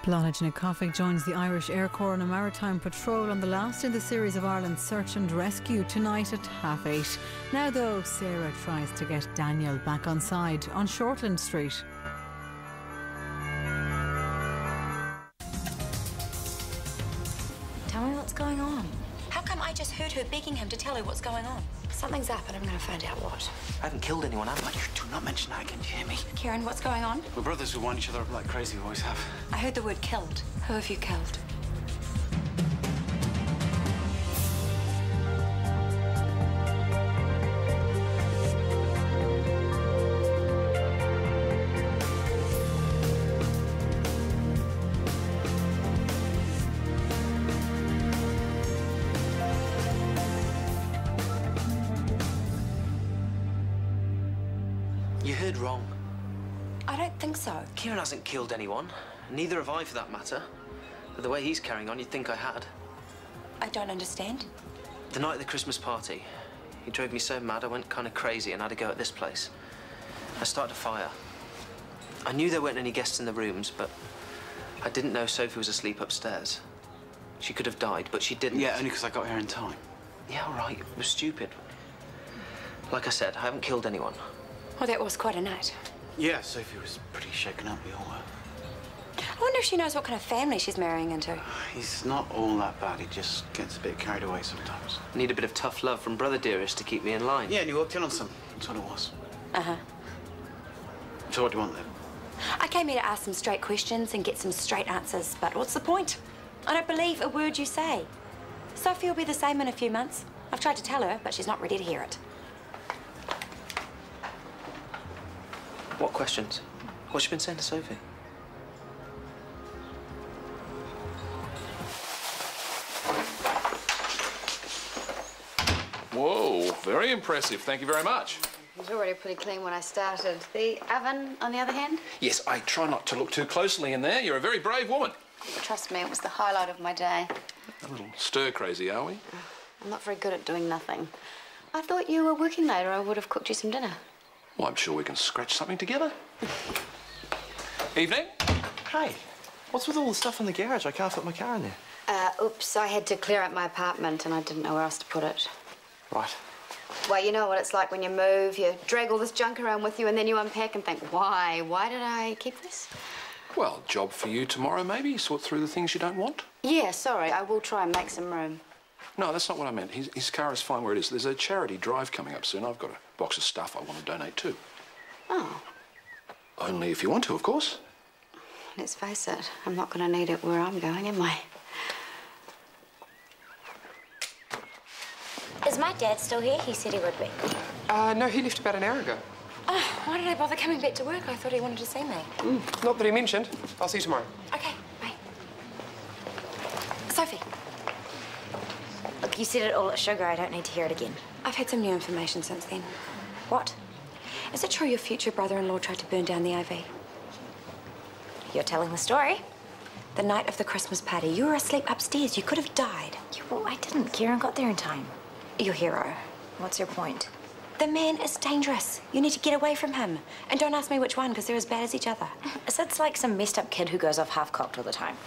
Blonagh joins the Irish Air Corps on a maritime patrol on the last in the series of Ireland's search and rescue tonight at 8:30. Now though, Sarah tries to get Daniel back on side on Shortland Street. Tell me what's going on. How come I just heard her begging him to tell her what's going on? Something's up and I'm going to find out what. I haven't killed anyone, have I? You do not mention that again, do you hear me? Kieran, what's going on? We're brothers who wind each other up like crazy, we always have. I heard the word killed. Who have you killed? You heard wrong. I don't think so. Kieran hasn't killed anyone. Neither have I, for that matter. But the way he's carrying on, you'd think I had. I don't understand. The night of the Christmas party, he drove me so mad I went kind of crazy and had to go at this place. I started a fire. I knew there weren't any guests in the rooms, but I didn't know Sophie was asleep upstairs. She could have died, but she didn't. Yeah, only because I got here in time. Yeah, all right. It was stupid. Like I said, I haven't killed anyone. Well, that was quite a night. Yeah, Sophie was pretty shaken up, we all were. I wonder if she knows what kind of family she's marrying into. He's not all that bad. He just gets a bit carried away sometimes. I need a bit of tough love from Brother Dearest to keep me in line. Yeah, and you walked in on some. That's what it was. Uh-huh. So what do you want, then? I came here to ask some straight questions and get some straight answers, but what's the point? I don't believe a word you say. Sophie will be the same in a few months. I've tried to tell her, but she's not ready to hear it. What questions? What's she been saying to Sophie? Whoa, very impressive. Thank you very much. It was already pretty clean when I started. The oven, on the other hand? Yes, I try not to look too closely in there. You're a very brave woman. Trust me, it was the highlight of my day. A little stir-crazy, are we? I'm not very good at doing nothing. I thought you were working later. I would have cooked you some dinner. Well, I'm sure we can scratch something together. Evening. Hey, what's with all the stuff in the garage? I can't fit my car in there. Oops, I had to clear out my apartment and I didn't know where else to put it. Right. Well, you know what it's like when you move. You drag all this junk around with you and then you unpack and think, why? Why did I keep this? Well, job for you tomorrow, maybe. Sort through the things you don't want. Yeah, sorry. I will try and make some room. No, that's not what I meant. His car is fine where it is. There's a charity drive coming up soon. I've got a box of stuff I want to donate too. Oh. Only if you want to, of course. Let's face it, I'm not going to need it where I'm going, am I? Is my dad still here? He said he would be. No, he left about an hour ago. Oh, why did I bother coming back to work? I thought he wanted to see me. Not that he mentioned. I'll see you tomorrow. Okay, bye. Sophie. Look, you said it all at Sugar. I don't need to hear it again. I've had some new information since then. What? Is it true your future brother-in-law tried to burn down the AV? You're telling the story. The night of the Christmas party, you were asleep upstairs. You could have died. Yeah, well, I didn't. Kieran got there in time. Your hero. What's your point? The man is dangerous. You need to get away from him. And don't ask me which one, because they're as bad as each other. Sid's like some messed up kid who goes off half-cocked all the time.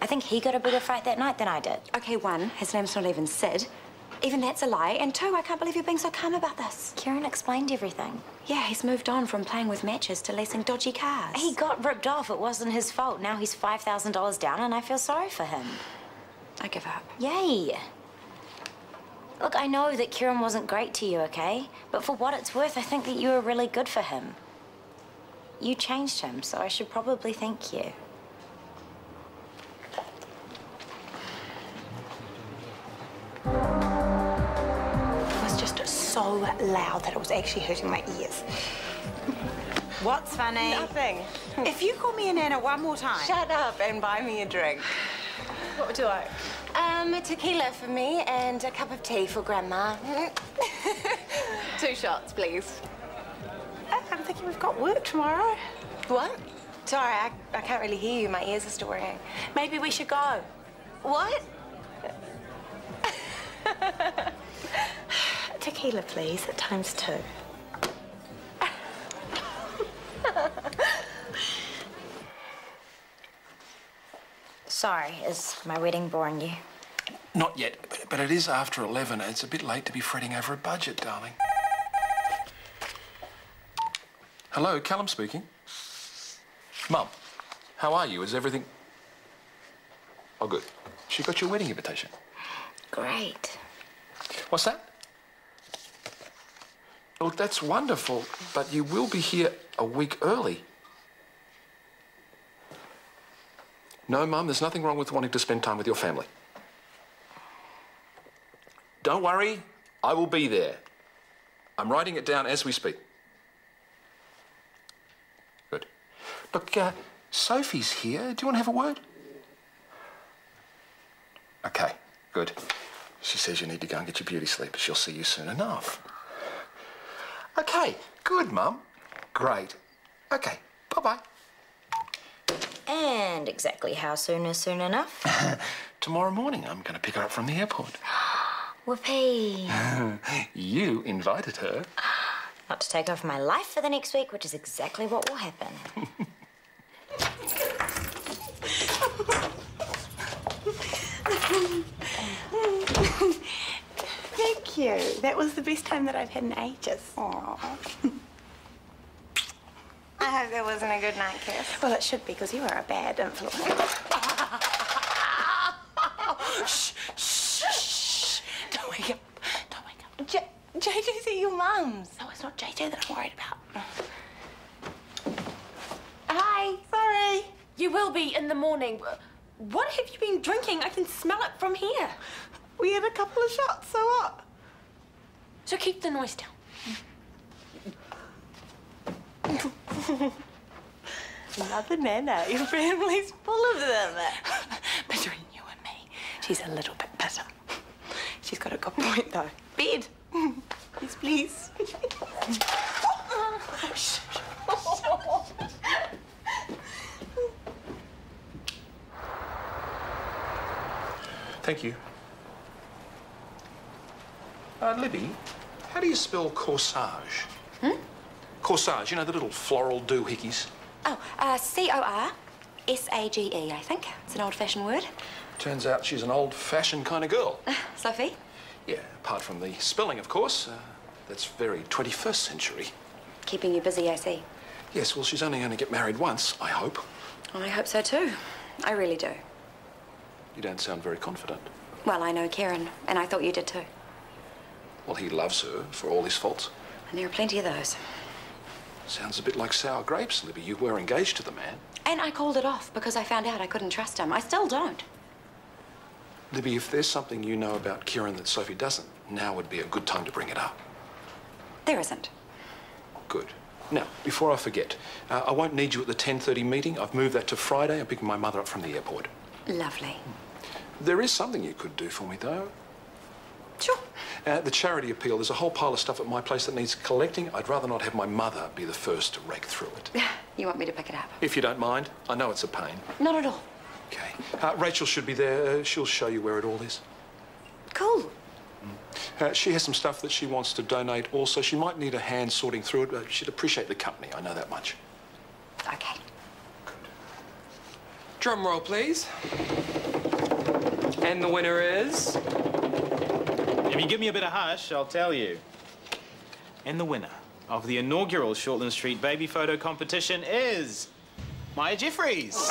I think he got a bigger fight that night than I did. Okay, one, his name's not even Sid. Even that's a lie. And two, I can't believe you're being so calm about this. Kieran explained everything. Yeah, he's moved on from playing with matches to leasing dodgy cars. He got ripped off. It wasn't his fault. Now he's $5,000 down and I feel sorry for him. I give up. Yay. Look, I know that Kieran wasn't great to you, okay? But for what it's worth, I think that you were really good for him. You changed him, so I should probably thank you. It was just so loud that it was actually hurting my ears. What's funny? Nothing. If you call me a Nana one more time... Shut up and buy me a drink. What would you like? A tequila for me and a cup of tea for Grandma. 2 shots, please. I'm thinking we've got work tomorrow. What? Sorry, I can't really hear you. My ears are still ringing. Maybe we should go. What? Tequila, please, at ×2. Sorry, is my wedding boring you? Not yet, but it is after 11. It's a bit late to be fretting over a budget, darling. Hello, Callum speaking. Mum, how are you? Is everything... Oh, good. She got your wedding invitation. Great. What's that? Oh, that's wonderful, but you will be here a week early. No, Mum, there's nothing wrong with wanting to spend time with your family. Don't worry, I will be there. I'm writing it down as we speak. Good. Look, Sophie's here. Do you want to have a word? Okay, good. She says you need to go and get your beauty sleep, but she'll see you soon enough. Okay, good, Mum. Great. Okay, bye-bye. And exactly how soon is soon enough? Tomorrow morning, I'm going to pick her up from the airport. Whoopee. You invited her. Not to take over my life for the next week, which is exactly what will happen. Thank you. That was the best time that I've had in ages. Aww. I hope that wasn't a good night kiss. Well, it should be, because you are a bad influence. Shh, shh, shh. Don't wake up. Don't wake up. JJ's at your mum's. No, it's not JJ that I'm worried about. Hi. Sorry. You will be in the morning. What have you been drinking? I can smell it from here. We had a couple of shots, so what? So keep the noise down. Another Nana. Your family's full of them. Between you and me, she's a little bit bitter. She's got a good point, though. Bed. Yes, please. Thank you. Libby, how do you spell corsage? Corsage, you know, the little floral doohickeys. Oh, C-O-R-S-A-G-E, I think. It's an old-fashioned word. Turns out she's an old-fashioned kind of girl. Sophie? Yeah, apart from the spelling, of course. That's very 21st century. Keeping you busy, I see. Yes, well, she's only going to get married once, I hope. I hope so, too. I really do. You don't sound very confident. Well, I know Kieran, and I thought you did, too. Well, he loves her for all his faults. And there are plenty of those. Sounds a bit like sour grapes, Libby. You were engaged to the man. And I called it off because I found out I couldn't trust him. I still don't. Libby, if there's something you know about Kieran that Sophie doesn't, now would be a good time to bring it up. There isn't. Good. Now, before I forget, I won't need you at the 10:30 meeting. I've moved that to Friday. I'm picking my mother up from the airport. Lovely. There is something you could do for me, though. Sure. The charity appeal, there's a whole pile of stuff at my place that needs collecting. I'd rather not have my mother be the first to rake through it. You want me to pick it up? If you don't mind. I know it's a pain. Not at all. Okay. Rachel should be there. She'll show you where it all is. Cool. She has some stuff that she wants to donate also. She might need a hand sorting through it. She'd appreciate the company, I know that much. Okay. Drum roll, please. And the winner is... If you give me a bit of hush, I'll tell you. And the winner of the inaugural Shortland Street baby photo competition is... Maya Jeffries.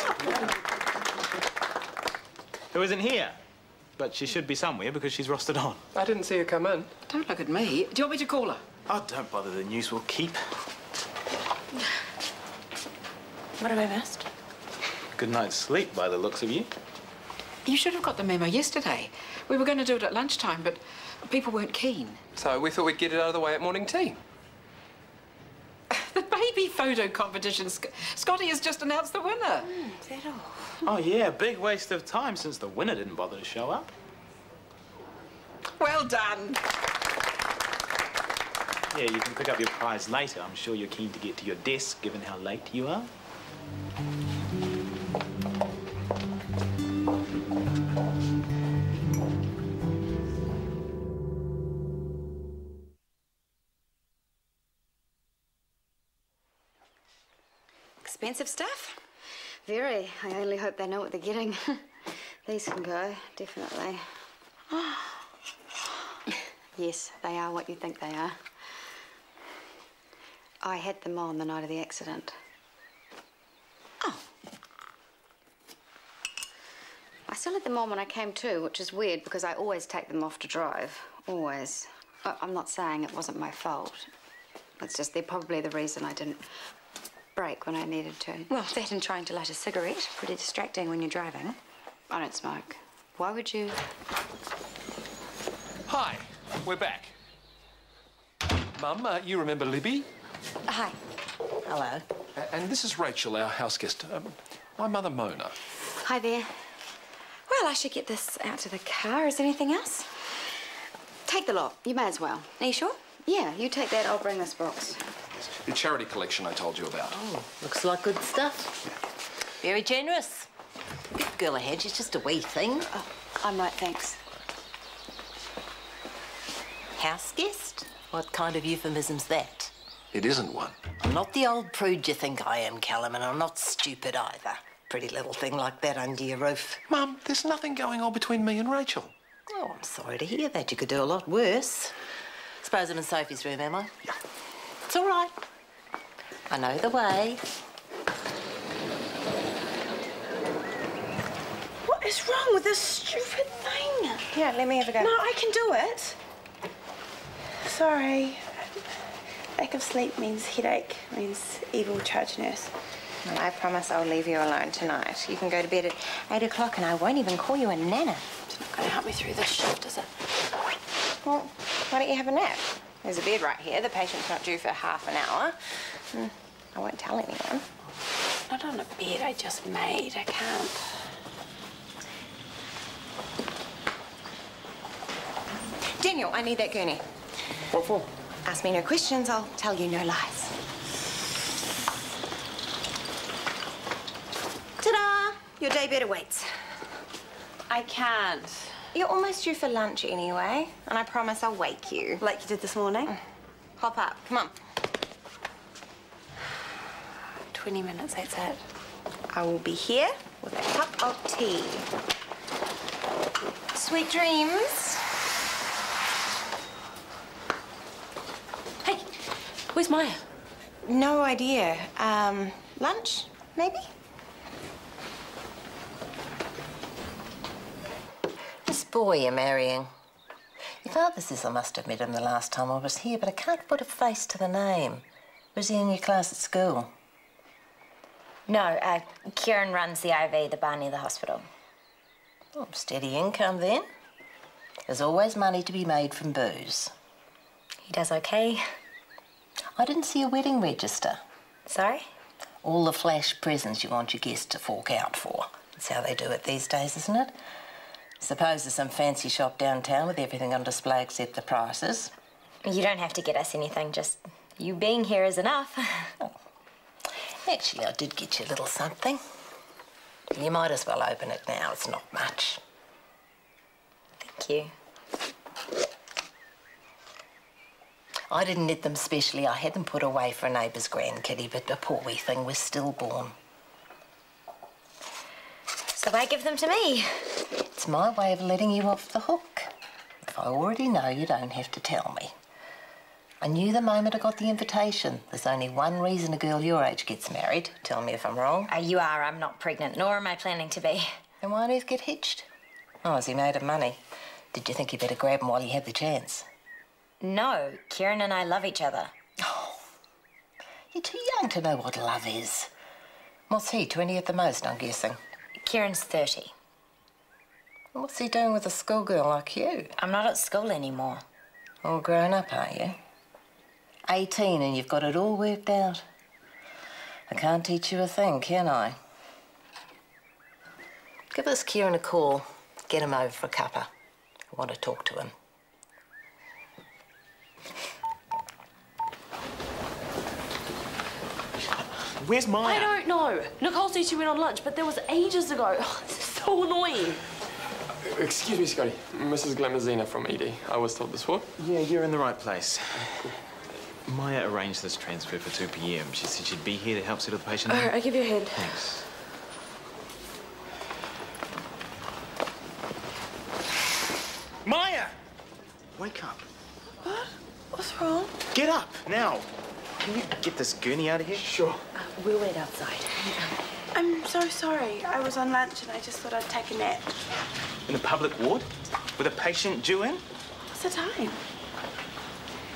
Who isn't here. But she should be somewhere because she's rostered on. I didn't see her come in. Don't look at me. Do you want me to call her? Oh, don't bother. The news will keep. What have I missed? Good night's sleep by the looks of you. You should have got the memo yesterday. We were going to do it at lunchtime, but people weren't keen. So we thought we'd get it out of the way at morning tea. The baby photo competition. Scotty has just announced the winner. Is that all? Oh, yeah. Big waste of time since the winner didn't bother to show up. Well done. Yeah, you can pick up your prize later. I'm sure you're keen to get to your desk, given how late you are. Expensive stuff? Very. I only hope they know what they're getting. These can go, definitely. Yes, they are what you think they are. I had them on the night of the accident. Oh. I still had them on when I came to, which is weird because I always take them off to drive. Always. I'm not saying it wasn't my fault. It's just they're probably the reason I didn't brake when I needed to. Well, that and trying to light a cigarette. Pretty distracting when you're driving. I don't smoke. Why would you? Hi, we're back. Mum, you remember Libby? Hi. Hello. And this is Rachel, our house guest. My mother, Mona. Hi there. Well, I should get this out to the car. Is there anything else? Take the lot. You may as well. Are you sure? Yeah, you take that. I'll bring this box. The charity collection I told you about. Oh, looks like good stuff. Very generous. Give the girl ahead. She's just a wee thing. Oh, I'm right, thanks. House guest? What kind of euphemism's that? It isn't one. I'm not the old prude you think I am, Callum, and I'm not stupid either. Pretty little thing like that under your roof. Mum, there's nothing going on between me and Rachel. Oh, I'm sorry to hear that. You could do a lot worse. Suppose I'm in Sophie's room, am I? Yeah. It's all right. I know the way. What is wrong with this stupid thing? Yeah, let me have a go. No, I can do it. Sorry. Lack of sleep means headache, means evil charge nurse. Well, I promise I'll leave you alone tonight. You can go to bed at 8 o'clock and I won't even call you a nana. It's not going to help me through this shift, is it? Well, why don't you have a nap? There's a bed right here. The patient's not due for half an hour. I won't tell anyone. Not on a bed I just made. I can't. Daniel, I need that gurney. What for? Ask me no questions, I'll tell you no lies. Ta-da! Your day bed awaits. I can't. You're almost due for lunch anyway, and I promise I'll wake you. Like you did this morning? Hop up, come on. 20 minutes, that's it. I will be here with a cup of tea. Sweet dreams. Hey, where's Maya? No idea. Lunch, maybe? This boy you're marrying. Your father says I must have met him the last time I was here, but I can't put a face to the name. Was he in your class at school? No, Kieran runs the IV, the bar near the hospital. Oh, steady income then. There's always money to be made from booze. He does okay. I didn't see a wedding register. Sorry? All the flash presents you want your guests to fork out for. That's how they do it these days, isn't it? Suppose there's some fancy shop downtown with everything on display except the prices. You don't have to get us anything, just you being here is enough. Oh. Actually, I did get you a little something. You might as well open it now. It's not much. Thank you. I didn't knit them specially. I had them put away for a neighbour's grandkiddy, but the poor wee thing was stillborn. So why give them to me? It's my way of letting you off the hook. If I already know, you don't have to tell me. I knew the moment I got the invitation. There's only one reason a girl your age gets married. Tell me if I'm wrong. You are. I'm not pregnant, nor am I planning to be. Then why on earth get hitched? Oh, is he made of money? Did you think you better grab him while you had the chance? No, Kieran and I love each other. Oh, you're too young to know what love is. What's he, 20 at the most, I'm guessing? Kieran's 30. What's he doing with a schoolgirl like you? I'm not at school anymore. All grown up, are you? 18 and you've got it all worked out. I can't teach you a thing, can I? Give this Kieran a call. Get him over for a cuppa. I want to talk to him. Where's Maya? I don't know. Nicole said she went on lunch, but that was ages ago. Oh, this is so annoying. Excuse me, Scotty. Mrs. Glamazina from ED. I was told this what? Yeah, you're in the right place. Maya arranged this transfer for 2 p.m. She said she'd be here to help settle the patient. All right, I'll give you a hand. Thanks. Maya! Wake up. What? What's wrong? Get up, now. Can you get this gurney out of here? Sure. We'll wait outside. I'm so sorry. I was on lunch and I just thought I'd take a nap. In a public ward? With a patient due in? What's the time?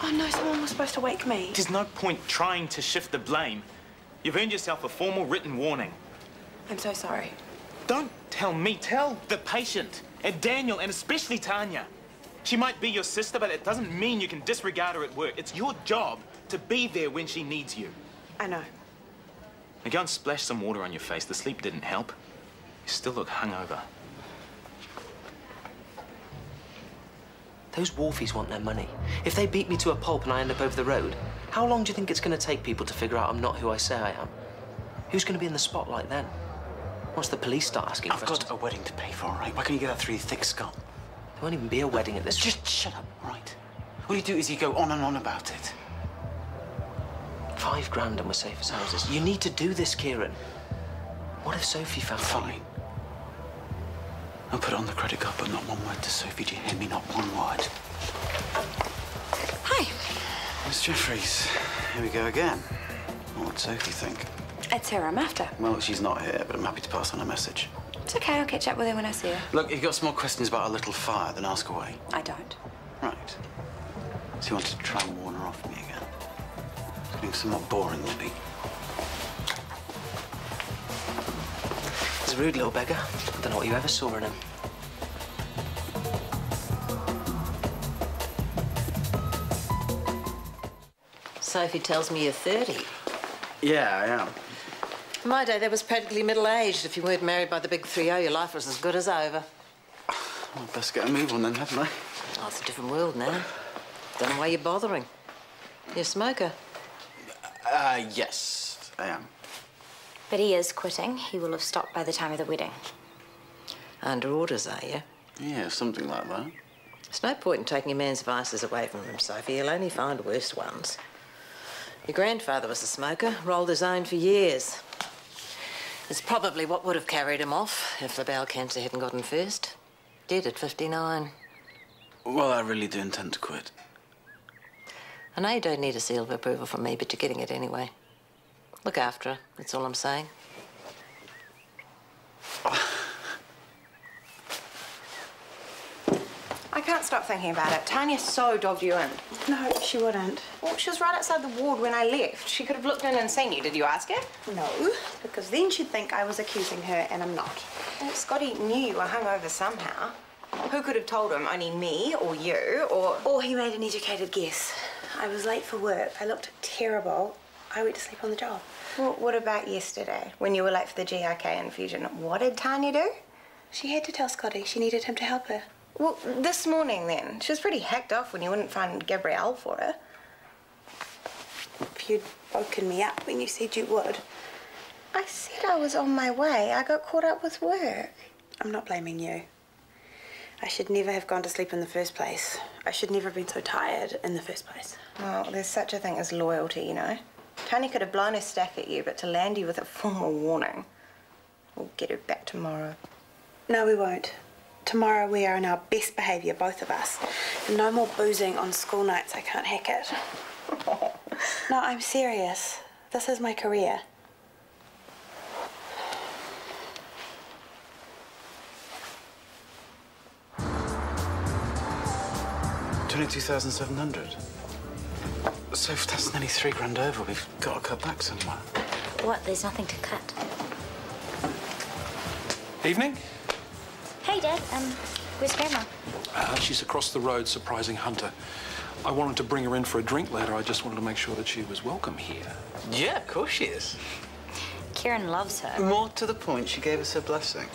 Oh, no, someone was supposed to wake me. There's no point trying to shift the blame. You've earned yourself a formal written warning. I'm so sorry. Don't tell me, tell the patient. And Daniel, and especially Tanya. She might be your sister, but it doesn't mean you can disregard her at work. It's your job to be there when she needs you. I know. Now go and splash some water on your face. The sleep didn't help. You still look hungover. Those wharfies want their money. If they beat me to a pulp and I end up over the road, how long do you think it's going to take people to figure out I'm not who I say I am? Who's going to be in the spotlight then? Once the police start asking I've got a wedding to pay for, all right? Why can't you get that through your thick skull? There won't even be a wedding at this... Just shut up, all right? All you do is you go on and on about it. $5 grand and we're safe as houses. You need to do this, Kieran. What if Sophie found out? Fine. I'll put it on the credit card, but not one word to Sophie. Do you hear me? Not one word. Hi. Miss Jeffries, here we go again. What would Sophie think? It's her I'm after. Well, she's not here, but I'm happy to pass on a message. It's okay, I'll catch up with her when I see her. Look, if you've got some more questions about our little fire, then ask away. I don't. Right. So you wanted to try and warn her off me again? It's being somewhat boring, Libby. He's a rude little beggar. I don't know what you ever saw in him. Sophie tells me you're 30. Yeah, I am. In my day, that was practically middle-aged. If you weren't married by the big 3-0, your life was as good as over. Well, best get a move on then, haven't I? Oh, it's a different world now. Don't know why you're bothering. You're a smoker. Yes, I am. But he is quitting. He will have stopped by the time of the wedding. Under orders, are you? Yeah, something like that. There's no point in taking a man's vices away from him, Sophie. He'll only find worse ones. Your grandfather was a smoker, rolled his own for years. It's probably what would have carried him off if the bowel cancer hadn't gotten first. Dead at 59. Well, I really do intend to quit. I know you don't need a seal of approval from me, but you're getting it anyway. Look after her, that's all I'm saying. I can't stop thinking about it. Tanya so dogged you in. No, she wouldn't. Well, she was right outside the ward when I left. She could have looked in and seen you. Did you ask her? No, because then she'd think I was accusing her and I'm not. Well, Scotty knew you were hungover somehow. Who could have told him? Only me or you or... Or he made an educated guess. I was late for work. I looked terrible. I went to sleep on the job. Well, what about yesterday when you were late for the GRK infusion? What did Tanya do? She had to tell Scotty she needed him to help her. Well, this morning, then. She was pretty hacked off when you wouldn't find Gabrielle for her. If you'd woken me up when you said you would. I said I was on my way. I got caught up with work. I'm not blaming you. I should never have gone to sleep in the first place. I should never have been so tired in the first place. Well, there's such a thing as loyalty, you know. Tony could have blown her stack at you, but to land you with a formal warning. We'll get her back tomorrow. No, we won't. Tomorrow we are in our best behaviour, both of us. And no more boozing on school nights. I can't hack it. No, I'm serious. This is my career. $22,700. So if that's nearly $3 grand over, we've got to cut back somewhere. What? There's nothing to cut. Evening. Hey, Dad. Where's Grandma? She's across the road surprising Hunter. I wanted to bring her in for a drink later. I just wanted to make sure that she was welcome here. Yeah, of course she is. Kieran loves her. More to the point, she gave us her blessing.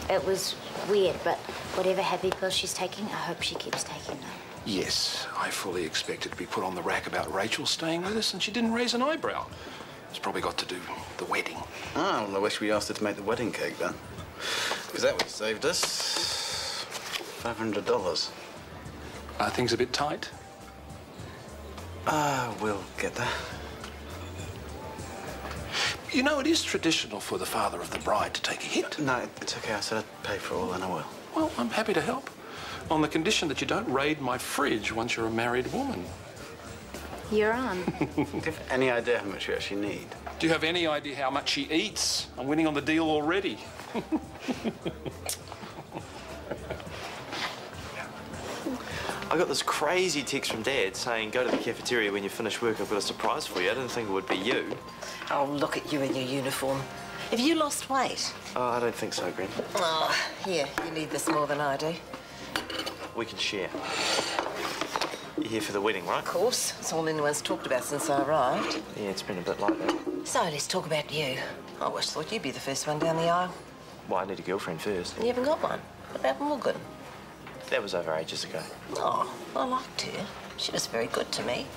It was weird, but whatever happy pill she's taking, I hope she keeps taking them. Yes, I fully expected to be put on the rack about Rachel staying with us, and she didn't raise an eyebrow. It's probably got to do with the wedding. Oh, well, I wish we asked her to make the wedding cake then. Because that would have saved us $500. Are things a bit tight? We'll get there. You know, it is traditional for the father of the bride to take a hit. No, it's okay. I said I'd pay for it all, and I will. Well, I'm happy to help. On the condition that you don't raid my fridge once you're a married woman. You're on. Do you have any idea how much you actually need? Do you have any idea how much she eats? I'm winning on the deal already. I got this crazy text from Dad saying, go to the cafeteria when you finish work, I've got a surprise for you. I didn't think it would be you. Oh, look at you in your uniform. Have you lost weight? Oh, I don't think so, Gren. Oh, yeah, you need this more than I do. We can share. You're here for the wedding, right? Of course. It's all anyone's talked about since I arrived. Yeah, it's been a bit like that. So, let's talk about you. I always thought you'd be the first one down the aisle. Well, I need a girlfriend first. You haven't got one? What about Morgan? That was over ages ago. Oh, I liked her. She was very good to me.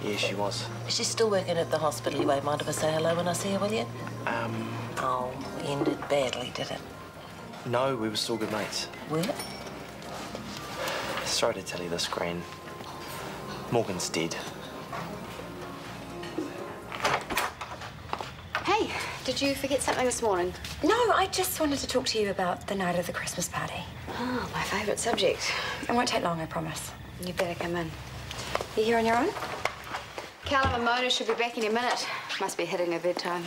Yeah, she was. Is she still working at the hospital? You won't mind if I say hello when I see her, will you? Oh, ended badly, did it? No, we were still good mates. Were? Sorry to tell you this, Gren. Morgan's dead. Hey, did you forget something this morning? No, I just wanted to talk to you about the night of the Christmas party. Oh, my favourite subject. It won't take long, I promise. You better come in. You here on your own? Callum and Mona should be back any minute. Must be hitting her bedtime.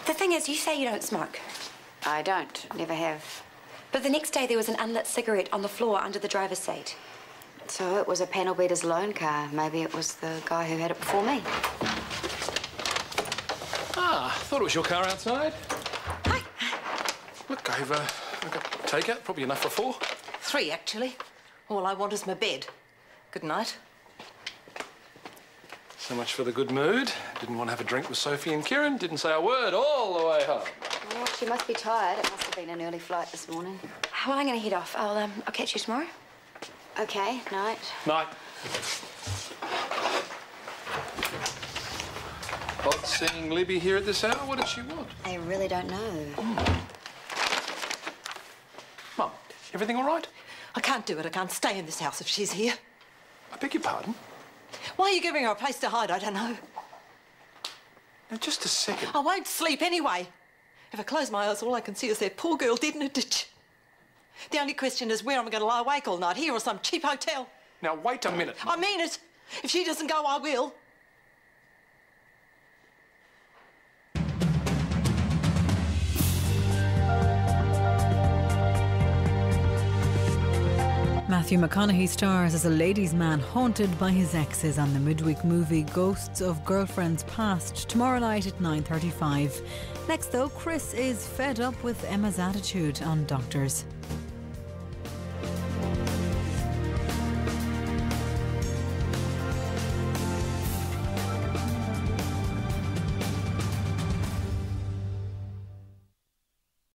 The thing is, you say you don't smoke. I don't. Never have. But the next day there was an unlit cigarette on the floor under the driver's seat. So it was a panel beater's loan car. Maybe it was the guy who had it before me. Ah, thought it was your car outside. Hi. Look, I've got takeout, probably enough for 4. 3, actually. All I want is my bed. Good night. So much for the good mood. Didn't want to have a drink with Sophie and Kieran. Didn't say a word all the way home. Oh, she must be tired. It must have been an early flight this morning. Well, I'm going to head off. I'll catch you tomorrow. Okay, night. Night. Odd seeing Libby here at this hour. What did she want? I really don't know. Mum, everything all right? I can't do it. I can't stay in this house if she's here. I beg your pardon? Why are you giving her a place to hide? I don't know. Now, just a second. I won't sleep anyway. If I close my eyes, all I can see is that poor girl dead in a ditch. The only question is where I'm going to lie awake all night, here or some cheap hotel. Now, wait a minute. I mean it. If she doesn't go, I will. Matthew McConaughey stars as a ladies' man haunted by his exes on the midweek movie Ghosts of Girlfriends Past, tomorrow night at 9:35. Next though, Chris is fed up with Emma's attitude on doctors.